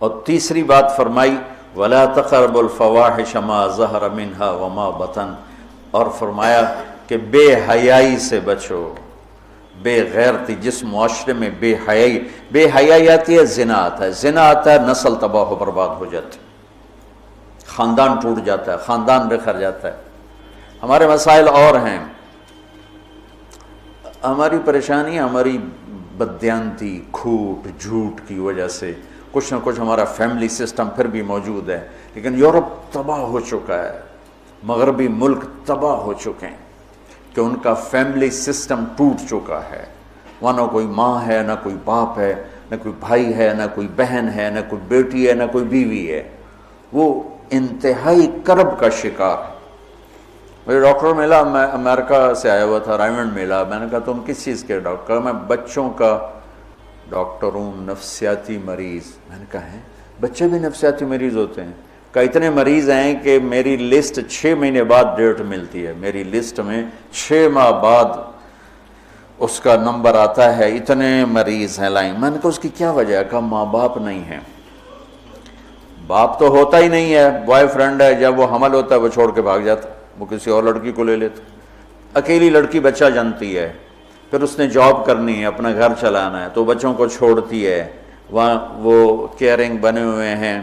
اور تیسری بات فرمائی وَلَا تَقْرَبُوا الْفَوَاحِشَ مَا ظَهَرَ مِنْهَا وَمَا بَطَنَ، اور فرمایا کہ بے حیائی سے بچو، بے غیرتی. جس معاشرے میں بے حیائی آتی ہے زنا آتا ہے، زنا آتا ہے نسل تباہ و برباد ہو جاتی ہے، خاندان ٹوٹ جاتا ہے، خاندان بکھر جاتا ہے. ہمارے مسائل اور ہیں، ہماری پریشانی ہماری بددیانتی، کھوٹ، جھوٹ کی وجہ سے کچھ نہ کچھ ہمارا فیملی سسٹم پھر بھی موجود ہے. لیکن یورپ تباہ ہو چکا ہے، مغربی ملک تباہ ہو چکے ہیں کہ ان کا فیملی سسٹم ٹوٹ چکا ہے. وہاں نہ کوئی ماں ہے، نہ کوئی باپ ہے، نہ کوئی بھائی ہے، نہ کوئی بہن ہے، نہ کوئی بیٹی ہے، نہ کوئی بیوی ہے. وہ انتہائی کرب کا شکار ہے. مجھے ڈاکٹر ملا، میں امریکہ سے آیا ہوا تھا، رائمنڈ ملا. میں نے کہا تم کس چیز کے ڈاکٹر؟ میں بچوں کا ڈاکٹر ہوں، نفسیاتی مریض. میں نے کہا ہے بچے بھی نفسیاتی مریض ہوتے ہیں؟ کہ اتنے مریض ہیں کہ میری لسٹ 6 مہینے بعد ڈیٹ ملتی ہے، میری لسٹ میں 6 ماہ بعد اس کا نمبر آتا ہے، اتنے مریض ہیں لائن. میں نے کہا اس کی کیا وجہ ہے؟ کہا ماں باپ نہیں ہیں. باپ تو ہوتا ہی نہیں ہے، بوائے فرینڈ ہے، جب وہ حمل ہوتا ہے وہ چھوڑ کے بھاگ جاتا، وہ کسی اور لڑکی کو لے لیتا. اکیلی لڑکی بچہ جنتی ہے، پھر اس نے جاب کرنی ہے، اپنا گھر چلانا ہے، تو بچوں کو چھوڑتی ہے. وہاں وہ کیئرنگ بنے ہوئے ہیں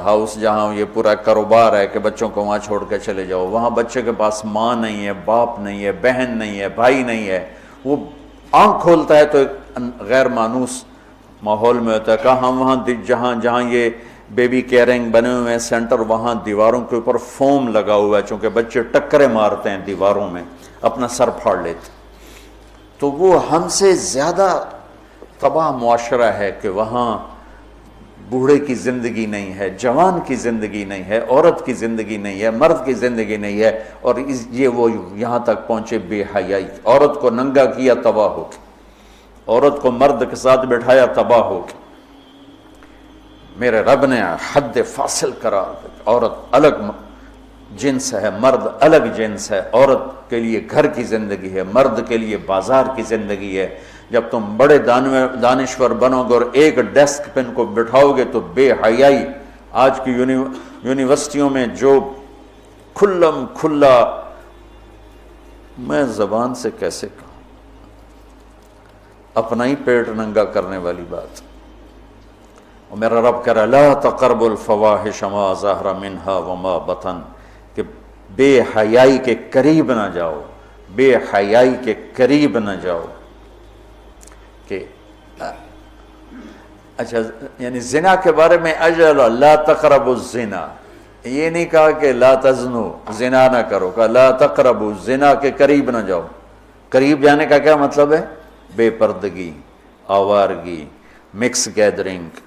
ہاؤس، جہاں یہ پورا کاروبار ہے کہ بچوں کو وہاں چھوڑ کے چلے جاؤ. وہاں بچے کے پاس ماں نہیں ہے، باپ نہیں ہے، بہن نہیں ہے، بھائی نہیں ہے. وہ آنکھ کھولتا ہے تو ایک غیر مانوس ماحول میں ہوتا ہے. کہاں ہم وہاں جہاں یہ بیبی کیئرنگ بنے ہوئے ہیں سینٹر، وہاں دیواروں کے اوپر فوم لگا ہوا ہے، چونکہ بچے ٹکرے مارتے ہیں دیواروں میں، اپنا سر پھاڑ لیتے. تو وہ ہم سے زیادہ تباہ معاشرہ ہے کہ وہاں بوڑھے کی زندگی نہیں ہے، جوان کی زندگی نہیں ہے، عورت کی زندگی نہیں ہے، مرد کی زندگی نہیں ہے. اور یہ وہ یہاں تک پہنچے بے حیائی. عورت کو ننگا کیا تباہ ہو کے، عورت کو مرد کے ساتھ بٹھایا تباہ ہو کے. میرے رب نے حد فاصل قرار دیا. عورت الگ جنس ہے، مرد الگ جنس ہے. عورت کے لیے گھر کی زندگی ہے، مرد کے لیے بازار کی زندگی ہے. جب تم بڑے دانشور بنو گے اور ایک ڈیسک پہ ان کو بٹھاؤ گے تو بے حیائی. آج کی یونیورسٹیوں میں جو کھلا میں زبان سے کیسے کہوں، اپنا ہی پیٹ ننگا کرنے والی بات. اور میرا رب کہہ رہا لا تقربوا الفواحش ما ظہر منہا وما بطن، کہ بے حیائی کے قریب نہ جاؤ، بے حیائی کے قریب نہ جاؤ. کہ اچھا یعنی زنا کے بارے میں اجل لا تقربوا الزنا، یہ نہیں کہا کہ لا تزنو، زنا نہ کرو، کہا لا تقربوا، زنا کے قریب نہ جاؤ. قریب جانے کا کیا مطلب ہے؟ بے پردگی، آوارگی، مکس گیدرنگ،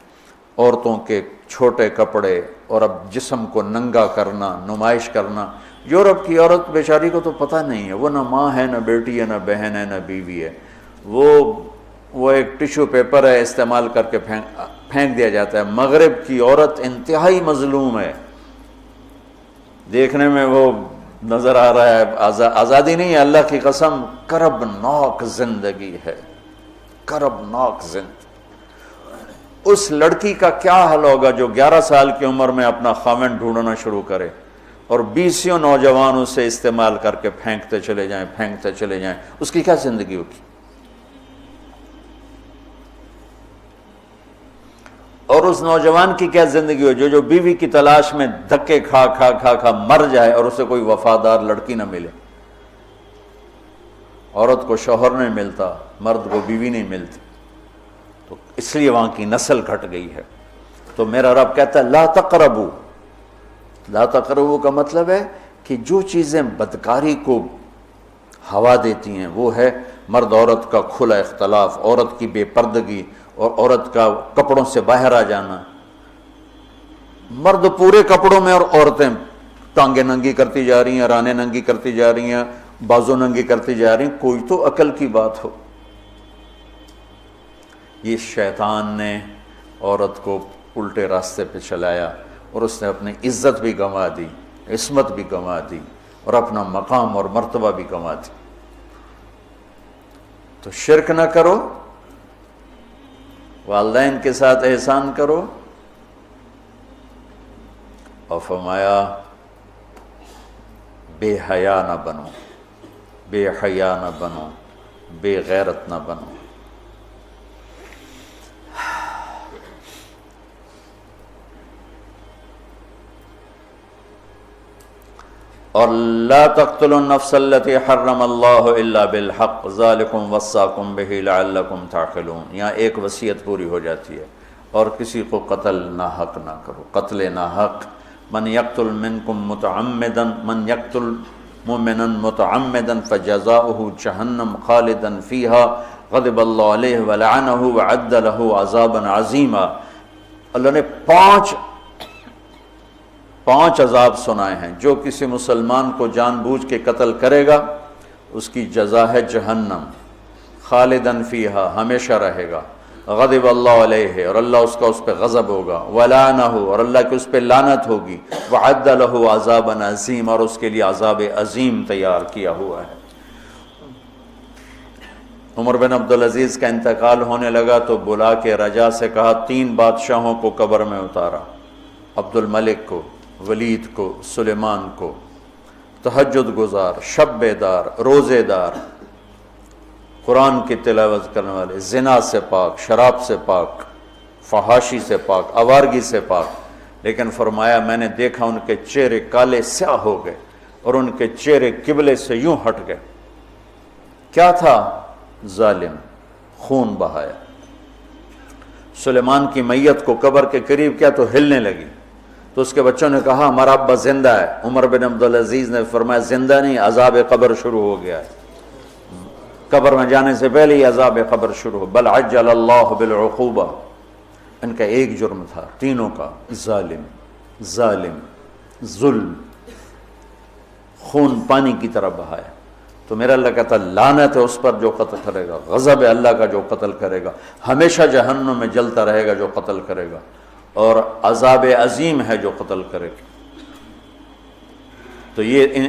عورتوں کے چھوٹے کپڑے، اور اب جسم کو ننگا کرنا، نمائش کرنا. یورپ کی عورت بیچاری کو تو پتہ نہیں ہے، وہ نہ ماں ہے، نہ بیٹی ہے، نہ بہن ہے، نہ بیوی ہے. وہ ایک ٹیشو پیپر ہے، استعمال کر کے پھینک دیا جاتا ہے. مغرب کی عورت انتہائی مظلوم ہے، دیکھنے میں وہ نظر آ رہا ہے آزادی نہیں ہے، اللہ کی قسم کربناک زندگی ہے، کربناک زندگی. اس لڑکی کا کیا حل ہوگا جو 11 سال کی عمر میں اپنا خاوند ڈھونڈنا شروع کرے اور 20 نوجوان اسے استعمال کر کے پھینکتے چلے جائیں. اس کی کیا زندگی ہوگی؟ اور اس نوجوان کی کیا زندگی ہو جو بیوی کی تلاش میں دھکے کھا مر جائے اور اسے کوئی وفادار لڑکی نہ ملے. عورت کو شوہر نہیں ملتا، مرد کو بیوی نہیں ملتی، تو اس لیے وہاں کی نسل گھٹ گئی ہے. تو میرا رب کہتا ہے لا تقربوا. لا تقربوا کا مطلب ہے کہ جو چیزیں بدکاری کو ہوا دیتی ہیں وہ ہے مرد عورت کا کھلا اختلاف، عورت کی بے پردگی، اور عورت کا کپڑوں سے باہر آ جانا. مرد پورے کپڑوں میں اور عورتیں ٹانگیں ننگی کرتی جا رہی ہیں، رانیں ننگی کرتی جا رہی ہیں، بازو ننگی کرتی جا رہی ہیں. کوئی تو عقل کی بات ہو. یہ شیطان نے عورت کو الٹے راستے پہ چلایا اور اس نے اپنی عزت بھی گنوا دی، عصمت بھی گنوا دی، اور اپنا مقام اور مرتبہ بھی گنوا دی. تو شرک نہ کرو، والدین کے ساتھ احسان کرو، اور فرمایا بے حیا نہ بنو، بے حیا نہ بنو، بے غیرت نہ بنو۔ اور لا تقتلوا النفس التي حرم اللہ الا بالحق ذالکم وصاکم بہ لعلکم تعقلون۔ یہاں ایک وصیت پوری ہو جاتی ہے، اور کسی کو قتل ناحق نہ کرو، قتل ناحق۔ من یقتل منکم متعمدا، من یقتل مؤمنا متعمدا فجزاؤہ جہنم خالدا فیہا غضب اللہ علیہ ولعنہ وعد لہ عذابا عظیما۔ اللہ نے پانچ عذاب سنائے ہیں۔ جو کسی مسلمان کو جان بوجھ کے قتل کرے گا اس کی جزا ہے جہنم، خالداً فیہا، ہمیشہ رہے گا، غضب اللہ علیہ، اور اللہ اس کا اس پہ غضب ہوگا، ولعنہ، اور اللہ کی اس پہ لعنت ہوگی، وعد لہ عذابا عظیم، اور اس کے لیے عذاب عظیم تیار کیا ہوا ہے۔ عمر بن عبدالعزیز کا انتقال ہونے لگا تو بلا کے رجا سے کہا 3 بادشاہوں کو قبر میں اتارا، عبد الملک کو، ولید کو، سلیمان کو، تہجد گزار، شب بیدار، روزے دار، قرآن کی تلاوت کرنے والے، زنا سے پاک، شراب سے پاک، فحاشی سے پاک، آوارگی سے پاک۔ لیکن فرمایا میں نے دیکھا ان کے چہرے کالے سیاہ ہو گئے اور ان کے چہرے قبلے سے یوں ہٹ گئے۔ کیا تھا؟ ظالم، خون بہایا۔ سلیمان کی میت کو قبر کے قریب کیا تو ہلنے لگی، تو اس کے بچوں نے کہا ہمارا ابا زندہ ہے۔ عمر بن عبدالعزیز نے فرمایا زندہ نہیں، عذاب قبر شروع ہو گیا ہے، قبر میں جانے سے پہلے ہی عذاب قبر شروع ہو۔ بل عجل اللہ بالعقوبہ۔ ان کا ایک جرم تھا تینوں کا، ظالم، ظلم، خون پانی کی طرح بہایا۔ تو میرا اللہ کہتا لعنت ہے اس پر جو قتل کرے گا، غضب ہے اللہ کا جو قتل کرے گا، ہمیشہ جہنم میں جلتا رہے گا جو قتل کرے گا، اور عذاب عظیم ہے جو قتل کرے گا۔ تو یہ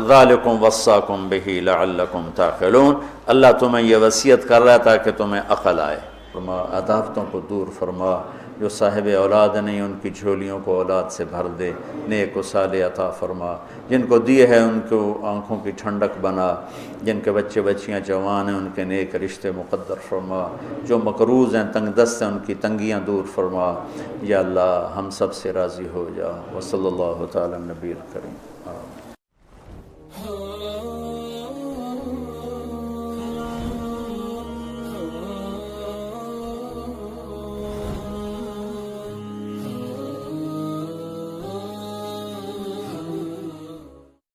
ذالکم وصاکم بہ لعلکم تعقلون، اللہ تمہیں یہ وصیت کر رہا ہے تاکہ تمہیں عقل آئے۔ فرما عداوتوں کو دور فرما، جو صاحب اولاد نہیں ان کی جھولیوں کو اولاد سے بھر دے، نیک و صالح عطا فرما، جن کو دیے ہیں ان کو آنکھوں کی ٹھنڈک بنا، جن کے بچے بچیاں جوان ہیں ان کے نیک رشتے مقدر فرما، جو مقروض ہیں تنگ دست ہیں ان کی تنگیاں دور فرما۔ یا اللہ ہم سب سے راضی ہو جا۔ وصلی اللہ تعالی نبی الکریم۔ آمین۔